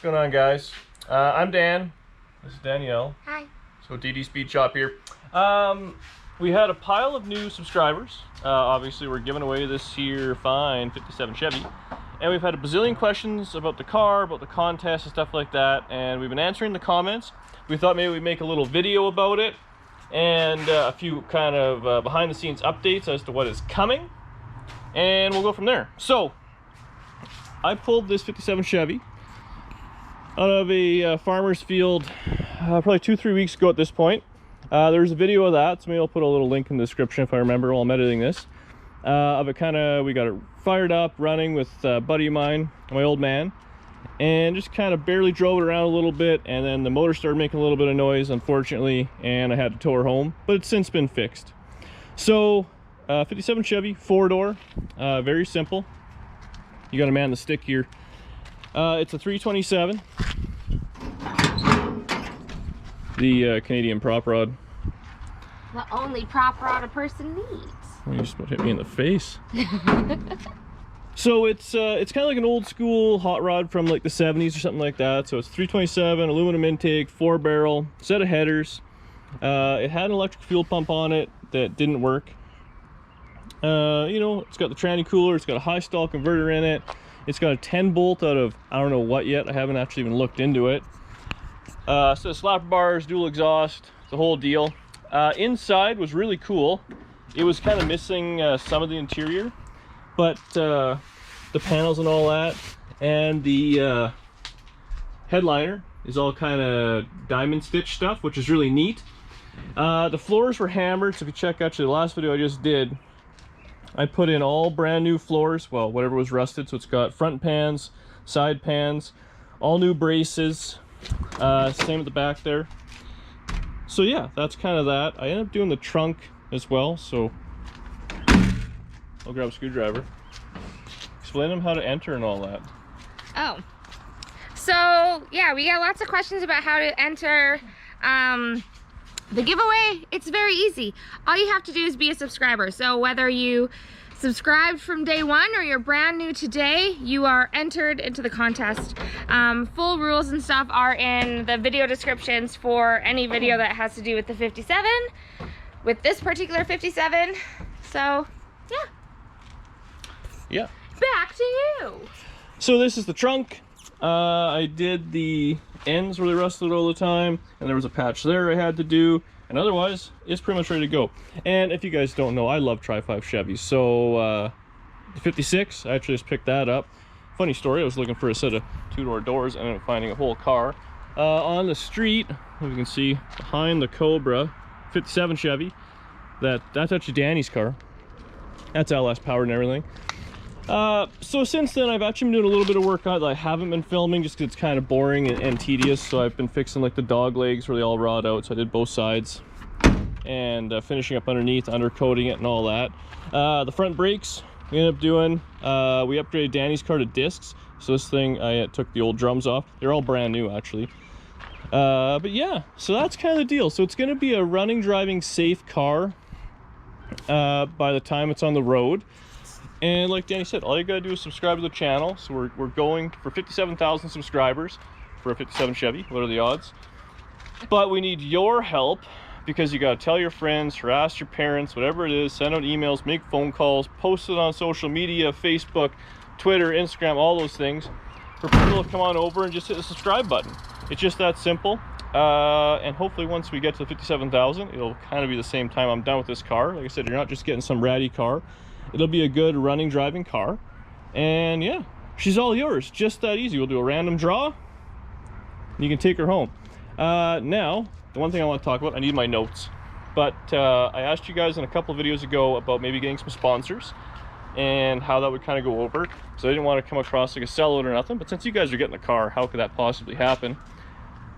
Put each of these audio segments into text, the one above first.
going on, guys? I'm Dan. This is Danielle. Hi. So DD Speed Shop here. We had a pile of new subscribers. Obviously, we're giving away this here fine 57 Chevy. And we've had a bazillion questions about the car, about the contest and stuff like that. And we've been answering the comments. We thought maybe we'd make a little video about it. And a few kind of behind the scenes updates as to what is coming. And we'll go from there. So, I pulled this 57 Chevy out of a farmer's field probably 2-3 weeks ago at this point. There's a video of that, so maybe I'll put a little link in the description if I remember while I'm editing this. Of it we got it fired up, running with a buddy of mine, my old man, and just kind of barely drove it around a little bit, and then the motor started making a little bit of noise, unfortunately, and I had to tow her home, but it's since been fixed. So, 57 Chevy, 4-door, very simple. You gotta man the stick here. It's a 327. The Canadian prop rod. The only prop rod a person needs. You just about hit me in the face. So it's kind of like an old school hot rod from like the 70s or something like that. So it's 327, aluminum intake, 4-barrel, set of headers. It had an electric fuel pump on it that didn't work. You know, it's got the tranny cooler, it's got a high stall converter in it. It's got a 10 bolt out of, I don't know what yet, I haven't actually even looked into it. So the slapper bars, dual exhaust, the whole deal. Inside was really cool. It was kind of missing some of the interior, but the panels and all that, and the headliner is all kind of diamond stitch stuff, which is really neat. The floors were hammered, so if you check actually the last video I just did, I put in all brand new floors, well, whatever was rusted, so it's got front pans, side pans, all new braces, same at the back there. So yeah, that's kind of that. I ended up doing the trunk as well, so I'll grab a screwdriver. Explain them how to enter and all that. Oh. So, yeah, we got lots of questions about how to enter the giveaway. It's very easy. All you have to do is be a subscriber. So whether you subscribed from day one or you're brand new today, you are entered into the contest. Full rules and stuff are in the video descriptions for any video that has to do with the 57, with this particular 57. So, yeah. Yeah. Back to you. So this is the trunk. I did the ends where they rusted all the time, and there was a patch there I had to do, and otherwise it's pretty much ready to go. And if you guys don't know, I love Tri-5 Chevys. So the 56, I actually just picked that up. Funny story, I was looking for a set of 2-door doors and ended up finding a whole car on the street. As you can see behind the Cobra 57 Chevy, that's actually Danny's car. That's LS powered and everything. So since then I've actually been doing a little bit of work on it that I haven't been filming just because it's kind of boring and tedious. So I've been fixing like the dog legs where they all rot out, so I did both sides, and finishing up underneath, undercoating it and all that. The front brakes we ended up doing, we upgraded Danny's car to discs, so this thing I took the old drums off. They're all brand new actually. But yeah, so that's kind of the deal. So it's going to be a running, driving, safe car by the time it's on the road. And like Danny said, all you gotta do is subscribe to the channel. So we're going for 57,000 subscribers for a 57 Chevy. What are the odds? But we need your help, because you gotta tell your friends, harass your parents, whatever it is, send out emails, make phone calls, post it on social media, Facebook, Twitter, Instagram, all those things, for people to come on over and just hit the subscribe button. It's just that simple. And hopefully once we get to 57,000, it'll kind of be the same time I'm done with this car. Like I said, you're not just getting some ratty car. It'll be a good running, driving car. And yeah, she's all yours. Just that easy. We'll do a random draw, and you can take her home. Now, the one thing I want to talk about, I need my notes. But I asked you guys in a couple of videos ago about maybe getting some sponsors and how that would kind of go over. So I didn't want to come across like a sellout or nothing, but since you guys are getting the car, how could that possibly happen?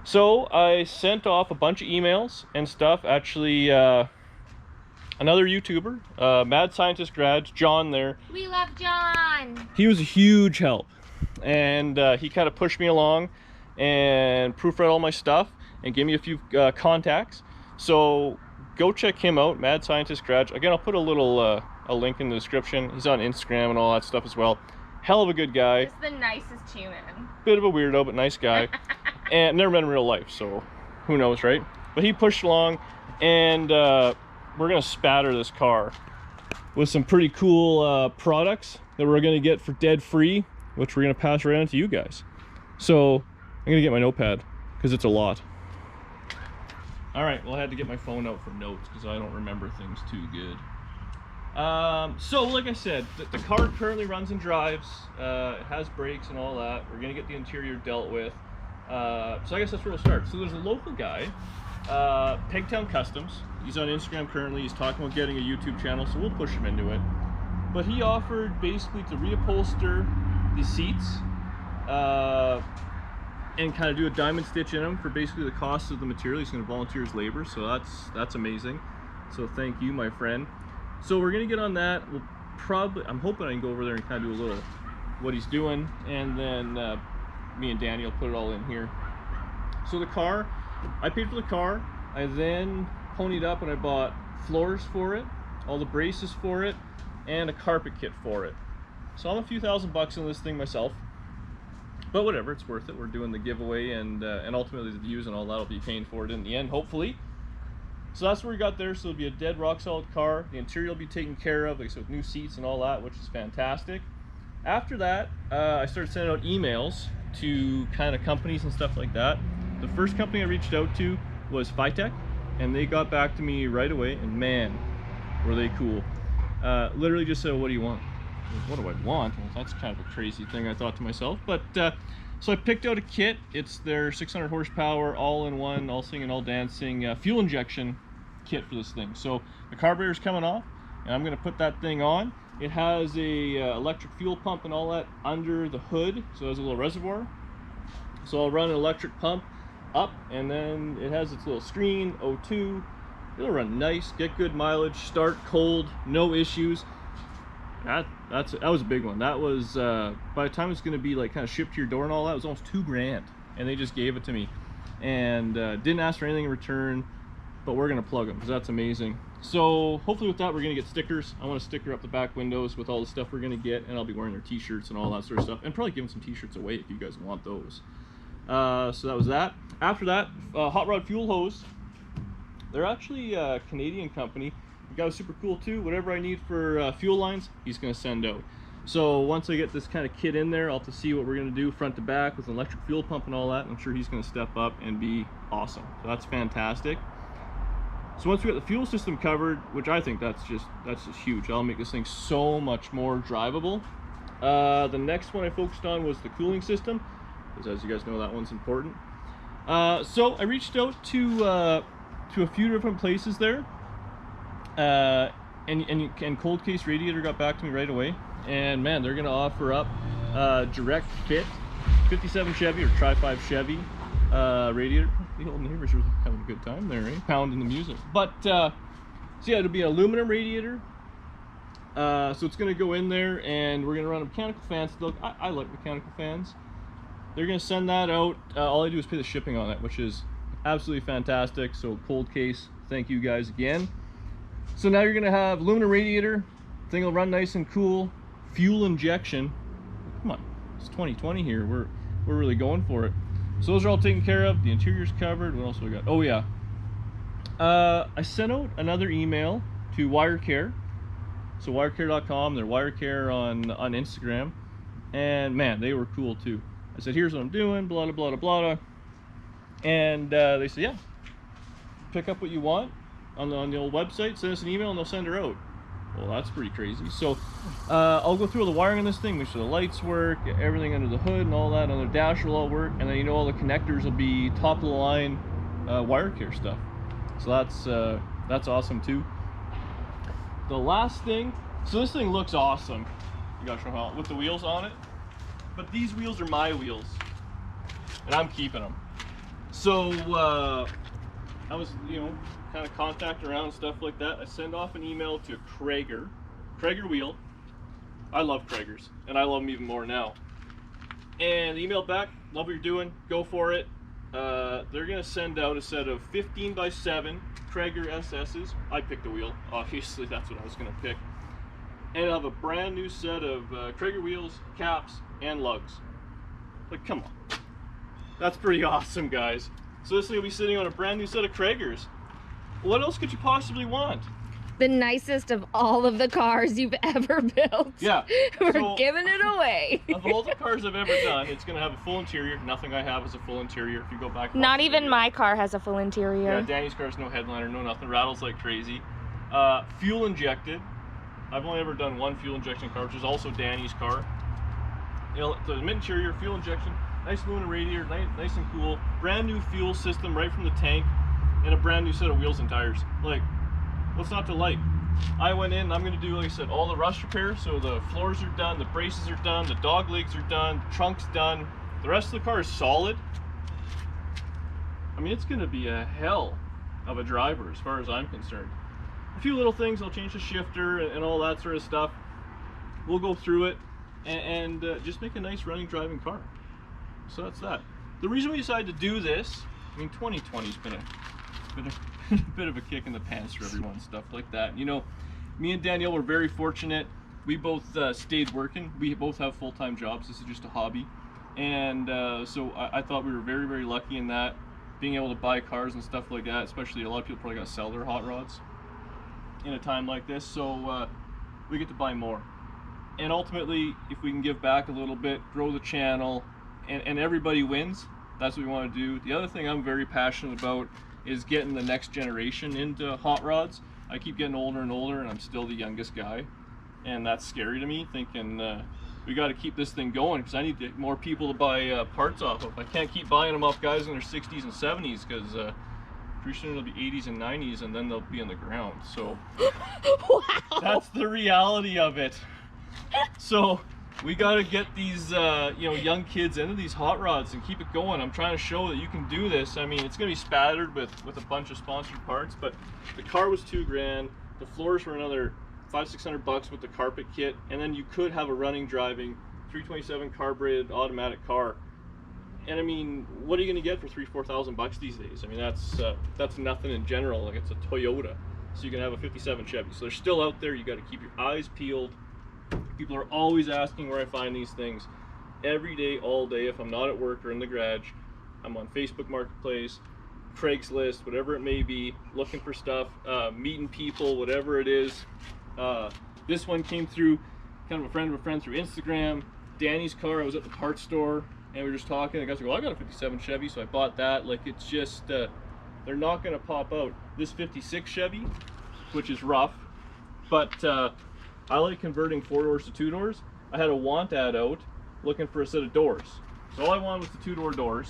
So I sent off a bunch of emails and stuff. Actually, another YouTuber, Mad Scientist Grad, John there. We love John. He was a huge help, and he kind of pushed me along and proofread all my stuff and gave me a few contacts. So go check him out, Mad Scientist Grad. Again, I'll put a little a link in the description. He's on Instagram and all that stuff as well. hell of a good guy. Just the nicest human. Bit of a weirdo, but nice guy. And never met in real life, so who knows, right? But he pushed along, and we're gonna spatter this car with some pretty cool products that we're gonna get for dead free, which we're gonna pass right on to you guys. So I'm gonna get my notepad because it's a lot. All right, well, I had to get my phone out for notes because I don't remember things too good. So like I said, the car currently runs and drives. It has brakes and all that. We're gonna get the interior dealt with. So I guess that's where we'll start. So there's a local guy, Pegtown Customs. He's on Instagram currently. He's talking about getting a YouTube channel, so we'll push him into it. But he offered basically to reupholster the seats and kind of do a diamond stitch in them for basically the cost of the material. He's going to volunteer his labor, so that's amazing. So thank you, my friend. So we're going to get on that. We'll probably, I'm hoping I can go over there and kind of do a little what he's doing, and then me and Danny will put it all in here. So the car, I paid for the car. I then ponied up and I bought floors for it, all the braces for it, and a carpet kit for it. So I'm a few $1,000s on this thing myself, but whatever, it's worth it. We're doing the giveaway, and ultimately the views and all that will be paying for it in the end, hopefully. So that's where we got there. So it'll be a dead rock solid car. The interior will be taken care of, like so, with new seats and all that, which is fantastic. After that, I started sending out emails to kind of companies and stuff like that. The first company I reached out to was FiTech, and they got back to me right away, and man, were they cool. Literally just said, what do you want? What do I want? Well, that's kind of a crazy thing, I thought to myself. But so I picked out a kit. It's their 600 horsepower, all-in-one, all singing, all dancing fuel injection kit for this thing. So the carburetor's coming off, and I'm going to put that thing on. It has a electric fuel pump and all that under the hood, so it has a little reservoir. So I'll run an electric pump up, and then it has its little screen, O2. It'll run nice, get good mileage, start cold, no issues. That was a big one. That was by the time it's going to be like kind of shipped to your door and all that, it was almost $2,000, and they just gave it to me, and didn't ask for anything in return. But we're going to plug them because that's amazing. So hopefully with that we're going to get stickers. I want to sticker up the back windows with all the stuff we're going to get, and I'll be wearing their t-shirts and all that sort of stuff, and probably giving some t-shirts away if you guys want those. So that was that. After that, Hotrod fuel hose. They're actually a Canadian company. The guy was super cool too. Whatever I need for fuel lines, he's going to send out. So once I get this kind of kit in there, I'll have to see what we're going to do front to back with an electric fuel pump and all that. I'm sure he's going to step up and be awesome. So that's fantastic. So once we got the fuel system covered, which I think that's just huge. I'll make this thing so much more drivable. The next one I focused on was the cooling system, because as you guys know, that one's important. So I reached out to a few different places there, and Cold Case Radiator got back to me right away, and man, they're gonna offer up direct fit 57 Chevy or Tri-5 Chevy radiator. The old neighbors are having a good time there, eh? Pounding the music. But so yeah, it'll be an aluminum radiator. So it's gonna go in there, and we're gonna run a mechanical fan. So I like mechanical fans. They're gonna send that out. All I do is pay the shipping on it, which is absolutely fantastic. So Cold Case, thank you guys again. So now you're gonna have aluminum radiator. Thing will run nice and cool. Fuel injection. Come on, it's 2020 here. We're really going for it. So those are all taken care of. The interior's covered. What else we got? Oh yeah. I sent out another email to WireCare. So wirecare.com. They're WireCare on Instagram. And man, they were cool too. I said, here's what I'm doing, blah, blah, blah, blah. And they said, yeah, pick up what you want on the old website, send us an email, and they'll send her out. Well, that's pretty crazy. So I'll go through all the wiring on this thing, make sure the lights work, everything under the hood and all that, on the dash will all work, and then you know all the connectors will be top of the line WireCare stuff. So that's awesome too. The last thing, so this thing looks awesome. You gotta show how, with the wheels on it. But these wheels are my wheels, and I'm keeping them. So I was, kind of contacting around and stuff like that. I send off an email to Cragar Wheel. I love Cragars, and I love them even more now. And the email back, love what you're doing, go for it. They're gonna send out a set of 15x7 Cragar SS's. I picked a wheel, obviously that's what I was gonna pick. and it'll have a brand new set of Cragar wheels, caps, and lugs. Like, come on. That's pretty awesome, guys. So this thing will be sitting on a brand new set of Cragars. What else could you possibly want? The nicest of all of the cars you've ever built. Yeah. We're giving it away. Of all the cars I've ever done, it's going to have a full interior. Nothing I have is a full interior. If you go back. Not even my car has a full interior. Yeah, Danny's car's no headliner, no nothing. Rattles like crazy. Fuel injected. I've only ever done one fuel injection car, which is also Danny's car. You know, the mid-interior, fuel injection, nice Luna radiator, nice and cool. Brand new fuel system right from the tank, and a brand new set of wheels and tires. Like, what's not to like? I went in, I'm gonna do, like I said, all the rust repairs. So the floors are done, the braces are done, the dog legs are done, the trunk's done. The rest of the car is solid. I mean, it's gonna be a hell of a driver as far as I'm concerned. A few little things, I'll change the shifter and all that sort of stuff. We'll go through it and just make a nice running driving car. So that's that. The reason we decided to do this, I mean, 2020's been a bit of a kick in the pants for everyone, stuff like that. You know, me and Danielle were very fortunate. We both stayed working. We both have full-time jobs. This is just a hobby. And so I thought we were very, very lucky in that, being able to buy cars and stuff like that, especially a lot of people probably got to sell their hot rods in a time like this. So we get to buy more. And ultimately, if we can give back a little bit, grow the channel, and everybody wins, that's what we want to do. The other thing I'm very passionate about is getting the next generation into hot rods. I keep getting older and older, and I'm still the youngest guy, and that's scary to me, thinking we got to keep this thing going, because I need to get more people to buy parts off of. I can't keep buying them off guys in their 60s and 70s, because pretty soon they'll be 80s and 90s, and then they'll be in the ground. So Wow. That's the reality of it. So we got to get these you know, young kids into these hot rods and keep it going. I'm trying to show that you can do this. I mean, it's going to be spattered with a bunch of sponsored parts, but the car was $2,000. The floors were another $500-600 with the carpet kit, and then you could have a running driving 327 carbureted automatic car. And I mean, what are you going to get for $3,000-4,000 these days? I mean, that's nothing in general. Like, it's a Toyota, so you can have a 57 Chevy. So they're still out there. You got to keep your eyes peeled. People are always asking where I find these things. Every day, all day. If I'm not at work or in the garage, I'm on Facebook Marketplace, Craigslist, whatever it may be, looking for stuff, meeting people, whatever it is. This one came through kind of a friend through Instagram. Danny's car, I was at the parts store and we were just talking. The guys were like, well, I got a 57 Chevy, so I bought that. Like, it's just, they're not going to pop out. This 56 Chevy, which is rough, but I like converting 4-doors to 2-doors. I had a want ad out looking for a set of doors. So all I wanted was the 2-door doors.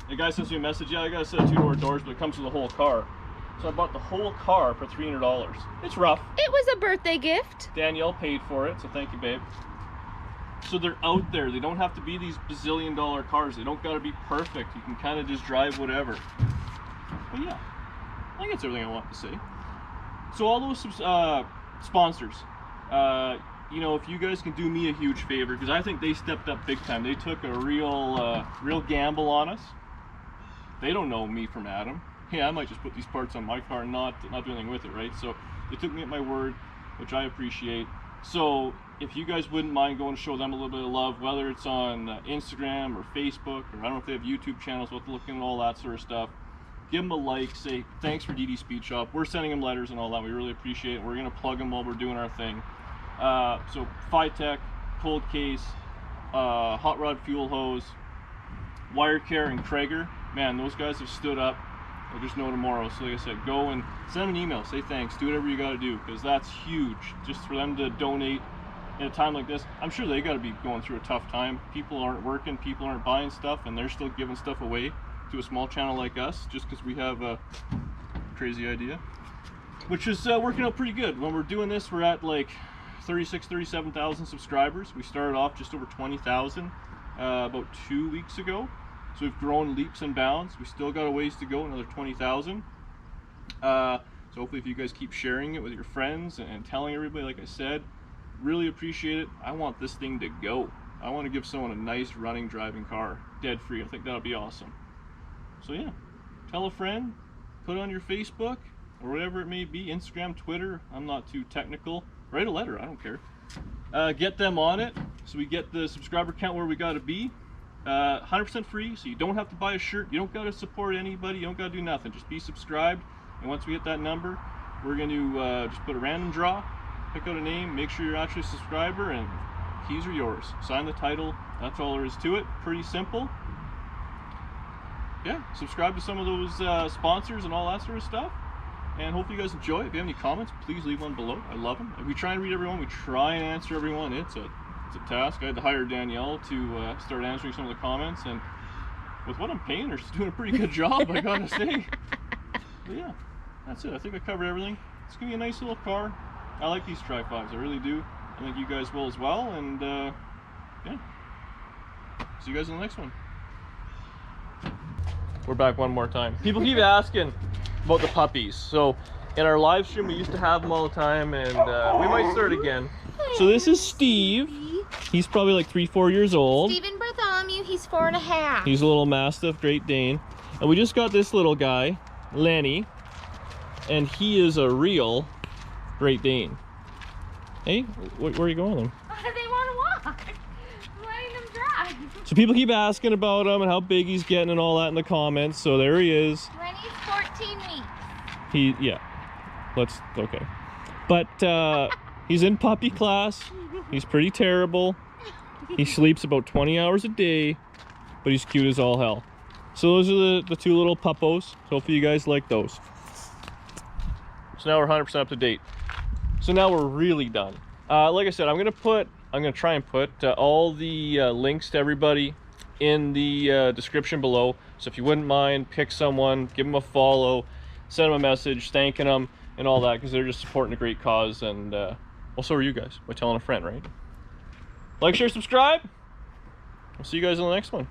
The guy sends me a message, yeah, I got a set of 2-door doors, but it comes with the whole car. So I bought the whole car for $300. It's rough. It was a birthday gift. Danielle paid for it, so thank you, babe. So they're out there. They don't have to be these bazillion-dollar cars. They don't got to be perfect. You can kind of just drive whatever. But yeah, I think that's everything I want to say. So all those sponsors, you know, if you guys can do me a huge favor, because I think they stepped up big time. They took a real gamble on us. They don't know me from Adam. Yeah, I might just put these parts on my car and not do anything with it, right? So they took me at my word, which I appreciate. So if you guys wouldn't mind going to show them a little bit of love, whether it's on Instagram or Facebook, or I don't know if they have YouTube channels, we'll have to look into all that sort of stuff. Give them a like, say thanks for DD Speed Shop. We're sending them letters and all that. We really appreciate it. We're going to plug them while we're doing our thing. So FiTech, Cold Case, Hot Rod Fuel Hose, WireCare, and Cragar. Man, those guys have stood up. There's no tomorrow. So like I said, go and send them an email. Say thanks. Do whatever you got to do, because that's huge. Just for them to donate in a time like this. I'm sure they got to be going through a tough time. People aren't working. People aren't buying stuff, and they're still giving stuff away to a small channel like us just because we have a crazy idea, which is working out pretty good. When we're doing this, we're at like 37,000 subscribers. We started off just over 20,000 about 2 weeks ago. So we've grown leaps and bounds. We still got a ways to go, another 20,000. So hopefully if you guys keep sharing it with your friends and telling everybody, like I said, really appreciate it. I want this thing to go. I want to give someone a nice running driving car, dead free. I think that'll be awesome. So yeah, tell a friend, put it on your Facebook or whatever it may be, Instagram, Twitter. I'm not too technical. write a letter, I don't care. Get them on it so we get the subscriber count where we got to be. 100% free, so you don't have to buy a shirt, you don't got to support anybody, you don't got to do nothing, just be subscribed. And once we hit that number, we're going to just put a random draw, pick out a name, make sure you're actually a subscriber, and keys are yours. Sign the title, that's all there is to it. Pretty simple. Yeah, subscribe to some of those sponsors and all that sort of stuff, and hopefully you guys enjoy. If you have any comments, please leave one below. I love them. We try and read everyone, we try and answer everyone. It's a task. I had to hire Danielle to start answering some of the comments, and with what I'm paying her, she's doing a pretty good job, I gotta say. But yeah, that's it. I think I covered everything. It's gonna be a nice little car. I like these Tri-5s, I really do. I think you guys will as well, and yeah. See you guys in the next one. We're back one more time. People keep asking about the puppies. So in our live stream, we used to have them all the time, and we might start again. So this is Steve. He's probably like 3-4 years old. Stephen Bartholomew, he's 4.5. He's a little Mastiff Great Dane. And we just got this little guy, Lenny, and he is a real Great Dane. Hey, where are you going with him? They want to walk. I'm letting them drive. So people keep asking about him and how big he's getting and all that in the comments. So there he is. Lenny's 14 weeks. Yeah. Okay. But he's in puppy class. He's pretty terrible. He sleeps about 20 hours a day, but he's cute as all hell. So those are the two little puppos. Hopefully you guys like those. So now we're 100% up to date. So now we're really done. Like I said, I'm gonna try and put all the links to everybody in the description below. So if you wouldn't mind, pick someone, give them a follow, send them a message thanking them and all that, because they're just supporting a great cause. And well, so are you guys by telling a friend, right? Like, share, subscribe. I'll see you guys in the next one.